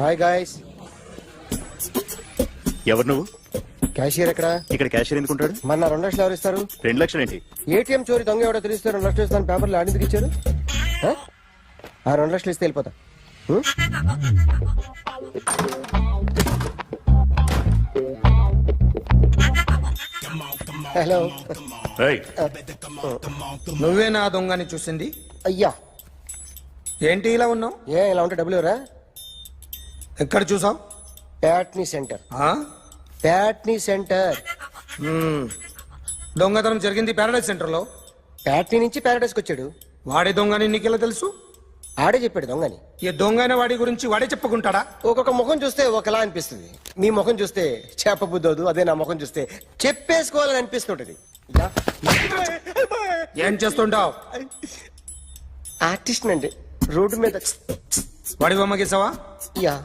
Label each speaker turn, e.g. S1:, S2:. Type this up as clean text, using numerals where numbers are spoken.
S1: Hi guys.
S2: ఎవరు నువ్వు?
S1: Cashier ఎక్కడ?
S2: ఇక్కడ క్యాషియర్ ఎందుకుంటాడు?
S1: మన 2 లక్షలు ఎవరు ఇస్తారు?
S2: 2 లక్షలు ఏంటి?
S1: ఏటీఎం చోరీ దొంగ ఎవడో తెలిస్తే 2 లక్షలు ఇస్తాను పేపర్లు ఆడిందుకు ఇచ్చారు. ఆ 2 లక్షలు ఇస్తే వెళ్ళిపోతా. హలో.
S2: ఏయ్,
S3: నువ్వే నా దొంగని చూసింది.
S1: అయ్యా,
S3: ఏంటి ఇలా ఉన్నావు?
S1: ఇలా ఉంటే డబ్బులు ఎవరా?
S3: ఎక్కడ చూసావు?
S1: ప్యాట్నీ సెంటర్. ప్యాట్నీ సెంటర్.
S3: దొంగతనం జరిగింది ప్యారడైజ్ సెంటర్ లో.
S1: ప్యాట్నీ నుంచి ప్యారడైస్కి వచ్చాడు.
S3: వాడే దొంగని నీకెలా తెలుసు?
S1: ఆడే చెప్పాడు దొంగని.
S3: ఈ దొంగైన వాడి గురించి వాడే చెప్పుకుంటాడా?
S1: ఒక్కొక్క ముఖం చూస్తే ఒకలా అనిపిస్తుంది. మీ ముఖం చూస్తే చేపబుద్దోదు, అదే నా ముఖం చూస్తే చెప్పేసుకోవాలని అనిపిస్తుంటది.
S3: ఏం చేస్తుంటావు?
S1: ఆర్టిస్ట్ అండి, రోడ్డు మీద.
S3: వాడి బొమ్మ గీసావా?
S1: యా.